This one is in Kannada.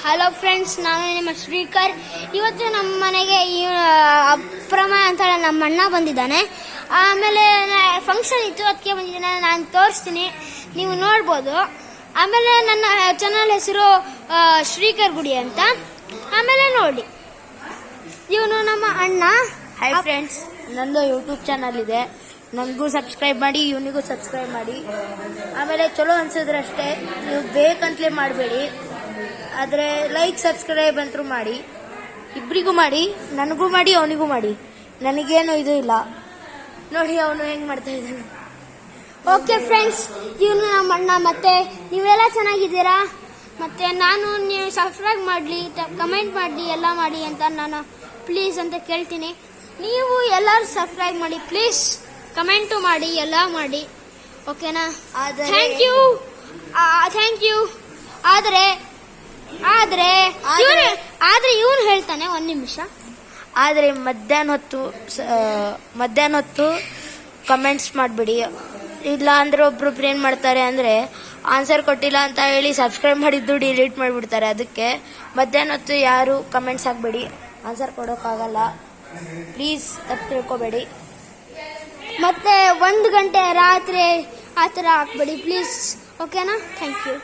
ಹಲೋ ಫ್ರೆಂಡ್ಸ್, ನಾನು ನಿಮ್ಮ ಶ್ರೀಕರ್. ಇವತ್ತು ನಮ್ಮ ಮನೆಗೆ ಅಪ್ರಮ ಅಂತ ನಮ್ಮ ಅಣ್ಣ ಬಂದಿದ್ದಾನೆ. ಆಮೇಲೆ ಫಂಕ್ಷನ್ ಇತ್ತು, ಅದಕ್ಕೆ ಬಂದಿದ್ದಾನೆ. ನಾನು ತೋರಿಸ್ತೀನಿ, ನೀವು ನೋಡ್ಬೋದು. ಆಮೇಲೆ ನನ್ನ ಚಾನಲ್ ಹೆಸರು ಶ್ರೀಕರ್ ಗುಡಿ ಅಂತ. ಆಮೇಲೆ ನೋಡಿ, ಇವನು ನಮ್ಮ ಅಣ್ಣ. ಹಾಯ್ ಫ್ರೆಂಡ್ಸ್, ನಂದು ಯೂಟ್ಯೂಬ್ ಚಾನಲ್ ಇದೆ, ನನಗೂ ಸಬ್ಸ್ಕ್ರೈಬ್ ಮಾಡಿ, ಇವನಿಗೂ ಸಬ್ಸ್ಕ್ರೈಬ್ ಮಾಡಿ. ಆಮೇಲೆ ಚಲೋ ಅನ್ಸಿದ್ರೆ ಅಷ್ಟೇ, ನೀವು ಬೇಕಂತಲೇ ಮಾಡಬೇಡಿ. ಆದರೆ ಲೈಕ್ ಸಬ್ಸ್ಕ್ರೈಬ್ ಅಂತೂ ಮಾಡಿ, ಇಬ್ಬರಿಗೂ ಮಾಡಿ, ನನಗೂ ಮಾಡಿ, ಅವನಿಗೂ ಮಾಡಿ. ನನಗೇನು ಇದು ಇಲ್ಲ. ನೋಡಿ ಅವನು ಹೆಂಗೆ ಮಾಡ್ತಾ ಇದ್ದಾನೆ. ಓಕೆ ಫ್ರೆಂಡ್ಸ್, ಇವನು ನಮ್ಮ ಅಣ್ಣ. ಮತ್ತೆ ನೀವೆಲ್ಲ ಚೆನ್ನಾಗಿದ್ದೀರಾ? ಮತ್ತೆ ನೀವು ಸಬ್ಸ್ಕ್ರೈಬ್ ಮಾಡಲಿ, ಕಮೆಂಟ್ ಮಾಡಲಿ, ಎಲ್ಲ ಮಾಡಿ ಅಂತ ನಾನು ಪ್ಲೀಸ್ ಅಂತ ಕೇಳ್ತೀನಿ. ನೀವು ಎಲ್ಲರೂ ಸಬ್ಸ್ಕ್ರೈಬ್ ಮಾಡಿ ಪ್ಲೀಸ್, ಕಮೆಂಟು ಮಾಡಿ, ಎಲ್ಲ ಮಾಡಿ, ಓಕೆನಾ? Thank you. ಆದ್ರೆ ಇವನು ಹೇಳ್ತಾನೆ, ಒಂದು ನಿಮಿಷ. ಆದರೆ ಮಧ್ಯಾಹ್ನ ಹೊತ್ತು ಕಮೆಂಟ್ಸ್ ಮಾಡಬೇಡಿ. ಇಲ್ಲ ಅಂದ್ರೆ ಒಬ್ರೊಬ್ರು ಏನು ಮಾಡ್ತಾರೆ ಅಂದರೆ, ಆನ್ಸರ್ ಕೊಟ್ಟಿಲ್ಲ ಅಂತ ಹೇಳಿ ಸಬ್ಸ್ಕ್ರೈಬ್ ಮಾಡಿದ್ದು ಡಿಲೀಟ್ ಮಾಡಿಬಿಡ್ತಾರೆ. ಅದಕ್ಕೆ ಮಧ್ಯಾಹ್ನ ಹೊತ್ತು ಯಾರು ಕಮೆಂಟ್ಸ್ ಹಾಕಬೇಡಿ, ಆನ್ಸರ್ ಕೊಡೋಕ್ಕಾಗಲ್ಲ. ಪ್ಲೀಸ್ ತಪ್ಪು ತಿಳ್ಕೊಬೇಡಿ. ಮತ್ತೆ 1 ಗಂಟೆ ರಾತ್ರಿ ಆ ಥರ ಹಾಕ್ಬೇಡಿ ಪ್ಲೀಸ್, ಓಕೆನಾ? Thank you.